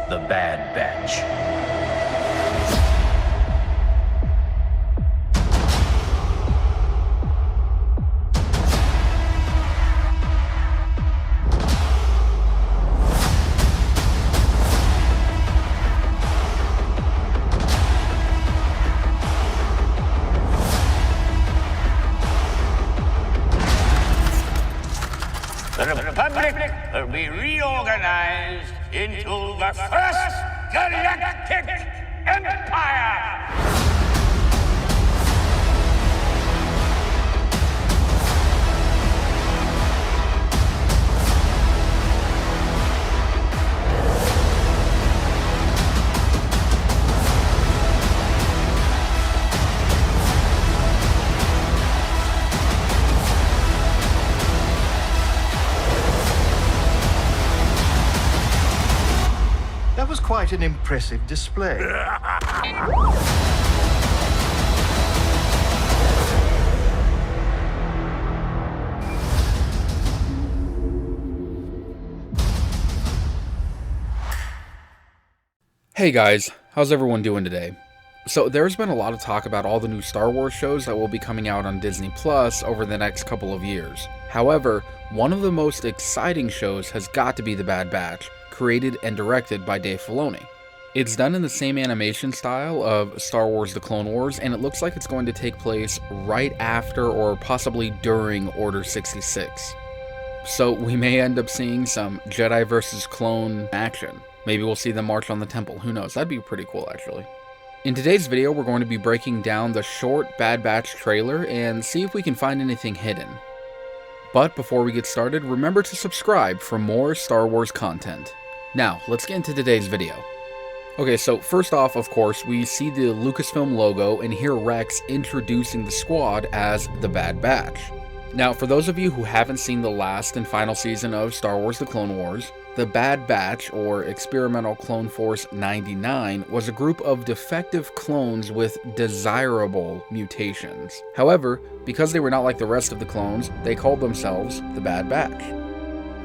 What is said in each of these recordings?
the Bad Batch. The Republic will be reorganized into the First Galactic Empire! That was quite an impressive display. Hey guys, how's everyone doing today? So there's been a lot of talk about all the new Star Wars shows that will be coming out on Disney Plus over the next couple of years. However, one of the most exciting shows has got to be The Bad Batch, created and directed by Dave Filoni. It's done in the same animation style of Star Wars The Clone Wars, and it looks like it's going to take place right after or possibly during Order 66. So we may end up seeing some Jedi versus clone action. Maybe we'll see them march on the temple, who knows, that'd be pretty cool actually. In today's video, we're going to be breaking down the short Bad Batch trailer and see if we can find anything hidden. But before we get started, remember to subscribe for more Star Wars content. Now, let's get into today's video. Okay, so first off, of course, we see the Lucasfilm logo and hear Rex introducing the squad as the Bad Batch. Now, for those of you who haven't seen the last and final season of Star Wars The Clone Wars, the Bad Batch, or Experimental Clone Force 99, was a group of defective clones with desirable mutations. However, because they were not like the rest of the clones, they called themselves the Bad Batch.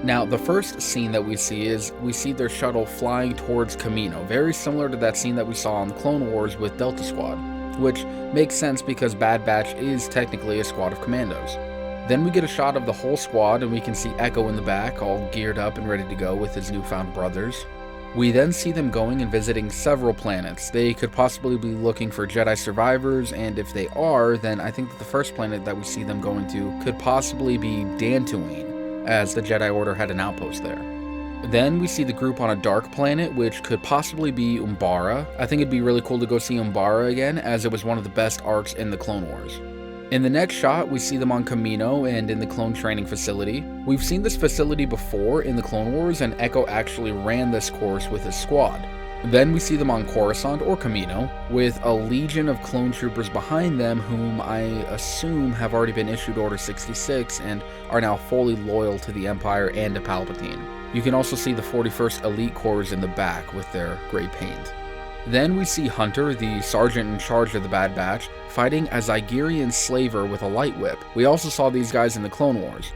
Now, the first scene that we see is we see their shuttle flying towards Kamino, very similar to that scene that we saw on the Clone Wars with Delta Squad, which makes sense because Bad Batch is technically a squad of commandos. Then we get a shot of the whole squad and we can see Echo in the back, all geared up and ready to go with his newfound brothers. We then see them going and visiting several planets. They could possibly be looking for Jedi survivors, and if they are, then I think that the first planet that we see them going to could possibly be Dantooine, as the Jedi Order had an outpost there. Then we see the group on a dark planet, which could possibly be Umbara. I think it'd be really cool to go see Umbara again, as it was one of the best arcs in the Clone Wars. In the next shot, we see them on Kamino and in the clone training facility. We've seen this facility before in the Clone Wars, and Echo actually ran this course with his squad. Then we see them on Coruscant or Kamino, with a legion of clone troopers behind them whom I assume have already been issued Order 66 and are now fully loyal to the Empire and to Palpatine. You can also see the 41st Elite Corps in the back with their gray paint. Then we see Hunter, the sergeant in charge of the Bad Batch, fighting a Zygerian slaver with a light whip. We also saw these guys in the Clone Wars.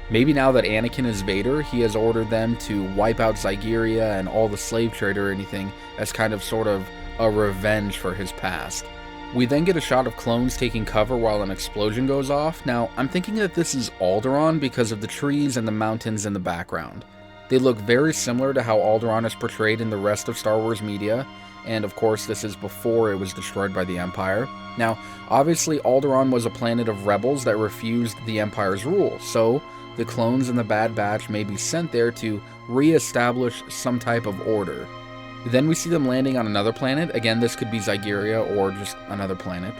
Maybe now that Anakin is Vader, he has ordered them to wipe out Zygeria and all the slave trade or anything as kind of sort of a revenge for his past. We then get a shot of clones taking cover while an explosion goes off. Now, I'm thinking that this is Alderaan because of the trees and the mountains in the background. They look very similar to how Alderaan is portrayed in the rest of Star Wars media, and of course this is before it was destroyed by the Empire. Now, obviously Alderaan was a planet of rebels that refused the Empire's rule, so the clones in the Bad Batch may be sent there to re-establish some type of order. Then we see them landing on another planet. Again, this could be Zygeria or just another planet.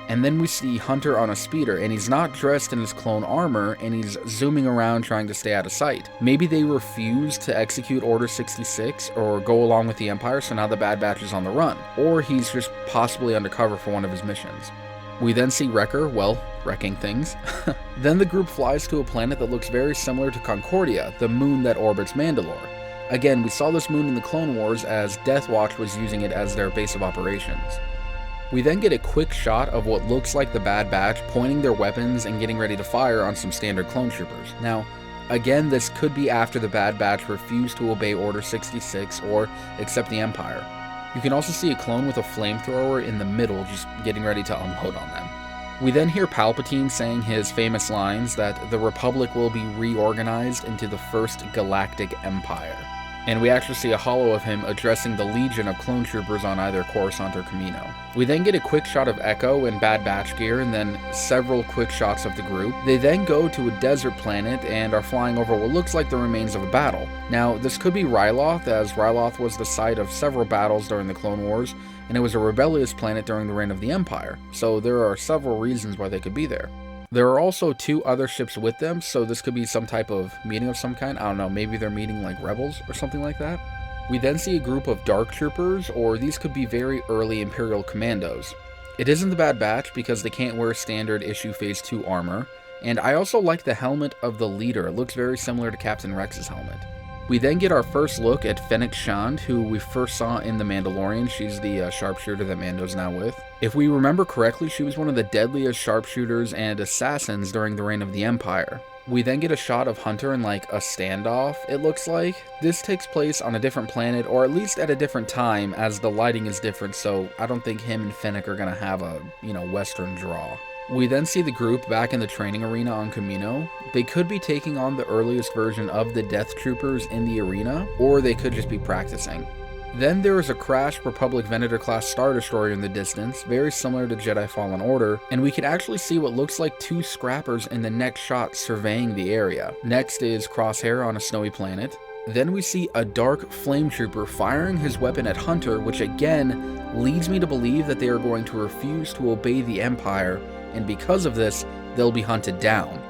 And then we see Hunter on a speeder, and he's not dressed in his clone armor, and he's zooming around trying to stay out of sight. Maybe they refuse to execute Order 66 or go along with the Empire, so now the Bad Batch is on the run. Or he's just possibly undercover for one of his missions. We then see Wrecker, well, wrecking things. Then the group flies to a planet that looks very similar to Concordia, the moon that orbits Mandalore. Again, we saw this moon in the Clone Wars as Death Watch was using it as their base of operations. We then get a quick shot of what looks like the Bad Batch pointing their weapons and getting ready to fire on some standard clone troopers. Now, Again, this could be after the Bad Batch refused to obey Order 66 or accept the Empire. You can also see a clone with a flamethrower in the middle just getting ready to unload on them. We then hear Palpatine saying his famous lines that the Republic will be reorganized into the First Galactic Empire. And we actually see a holo of him addressing the legion of clone troopers on either Coruscant or Kamino. We then get a quick shot of Echo in Bad Batch gear and then several quick shots of the group. They then go to a desert planet and are flying over what looks like the remains of a battle. Now, this could be Ryloth, as Ryloth was the site of several battles during the Clone Wars, and it was a rebellious planet during the reign of the Empire, so there are several reasons why they could be there. There are also 2 other ships with them, so this could be some type of meeting of some kind. I don't know, maybe they're meeting like rebels or something like that. We then see a group of Dark Troopers, or these could be very early Imperial commandos. It isn't the Bad Batch because they can't wear standard issue Phase 2 armor, and I also like the helmet of the leader. It looks very similar to Captain Rex's helmet. We then get our first look at Fennec Shand, who we first saw in The Mandalorian. She's the sharpshooter that Mando's now with. If we remember correctly, she was one of the deadliest sharpshooters and assassins during the reign of the Empire. We then get a shot of Hunter in like a standoff, it looks like. This takes place on a different planet, or at least at a different time, as the lighting is different, so I don't think him and Fennec are gonna have a, Western draw. We then see the group back in the training arena on Kamino. They could be taking on the earliest version of the Death Troopers in the arena, or they could just be practicing. Then there is a crashed Republic Venator-class Star Destroyer in the distance, very similar to Jedi Fallen Order, and we can actually see what looks like 2 scrappers in the next shot surveying the area. Next is Crosshair on a snowy planet. Then we see a dark flame trooper firing his weapon at Hunter, which again leads me to believe that they are going to refuse to obey the Empire, and because of this, they'll be hunted down.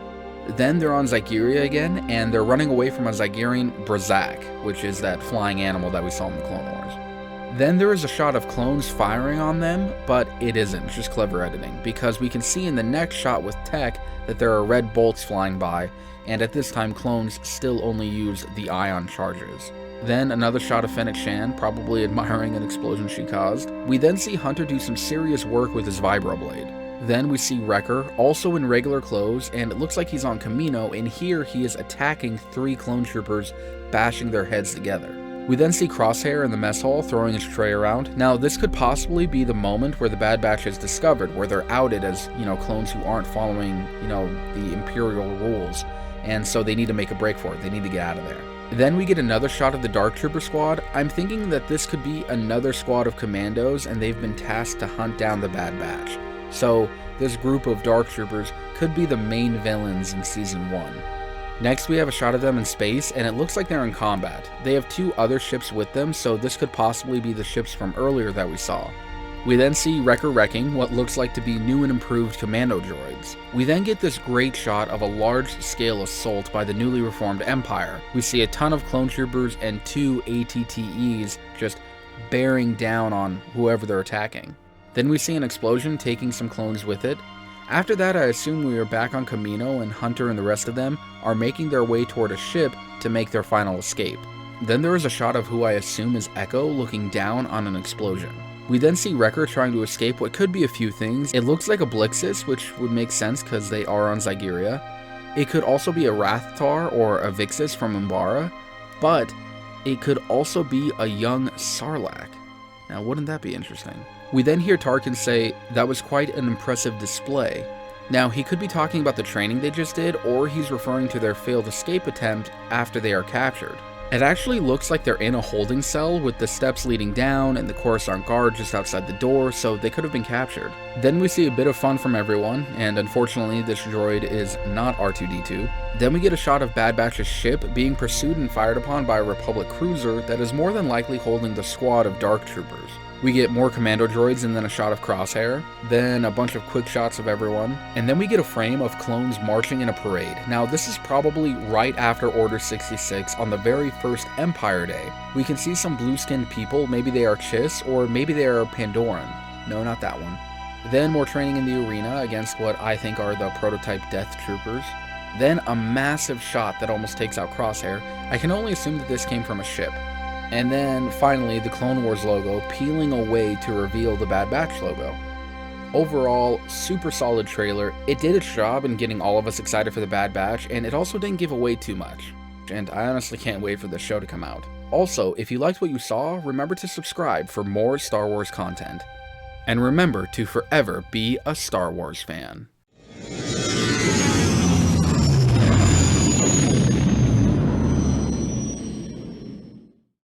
Then they're on Zygeria again, and they're running away from a Zygerian Brazak, which is that flying animal that we saw in the Clone Wars. Then there is a shot of clones firing on them, but it isn't, it's just clever editing, because we can see in the next shot with Tech that there are red bolts flying by, and at this time clones still only use the ion charges. Then another shot of Fennec Shand, probably admiring an explosion she caused. We then see Hunter do some serious work with his vibroblade. Then we see Wrecker, also in regular clothes, and it looks like he's on Kamino, and here he is attacking 3 clone troopers, bashing their heads together. We then see Crosshair in the mess hall throwing his tray around. Now, this could possibly be the moment where the Bad Batch is discovered, where they're outed as, clones who aren't following, the Imperial rules, and so they need to make a break for it. They need to get out of there. Then we get another shot of the Dark Trooper squad. I'm thinking that this could be another squad of commandos, and they've been tasked to hunt down the Bad Batch. So, this group of Dark Troopers could be the main villains in Season 1. Next, we have a shot of them in space, and it looks like they're in combat. They have 2 other ships with them, so this could possibly be the ships from earlier that we saw. We then see Wrecker wrecking what looks like to be new and improved commando droids. We then get this great shot of a large-scale assault by the newly reformed Empire. We see a ton of clone troopers and 2 ATTEs just bearing down on whoever they're attacking. Then we see an explosion taking some clones with it. After that, I assume we are back on Kamino, and Hunter and the rest of them are making their way toward a ship to make their final escape. Then there is a shot of who I assume is Echo looking down on an explosion. We then see Wrecker trying to escape what could be a few things. It looks like a Blixus, which would make sense because they are on Zygeria. It could also be a Rathtar or a Vixus from Umbara, but it could also be a young Sarlacc. Now, wouldn't that be interesting? We then hear Tarkin say, "That was quite an impressive display." Now, he could be talking about the training they just did, or he's referring to their failed escape attempt after they are captured. It actually looks like they're in a holding cell with the steps leading down and the Coruscant guard just outside the door, so they could have been captured. Then we see a bit of fun from everyone, and unfortunately this droid is not R2-D2. Then we get a shot of Bad Batch's ship being pursued and fired upon by a Republic cruiser that is more than likely holding the squad of Dark Troopers. We get more commando droids and then a shot of Crosshair, then a bunch of quick shots of everyone, and then we get a frame of clones marching in a parade. Now this is probably right after Order 66 on the very first Empire Day. We can see some blue-skinned people, maybe they are Chiss or maybe they are Pandoran. No, not that one. Then more training in the arena against what I think are the prototype Death Troopers. Then a massive shot that almost takes out Crosshair. I can only assume that this came from a ship. And then, finally, the Clone Wars logo peeling away to reveal the Bad Batch logo. Overall, super solid trailer. It did its job in getting all of us excited for The Bad Batch, and it also didn't give away too much. And I honestly can't wait for the show to come out. Also, if you liked what you saw, remember to subscribe for more Star Wars content. And remember to forever be a Star Wars fan.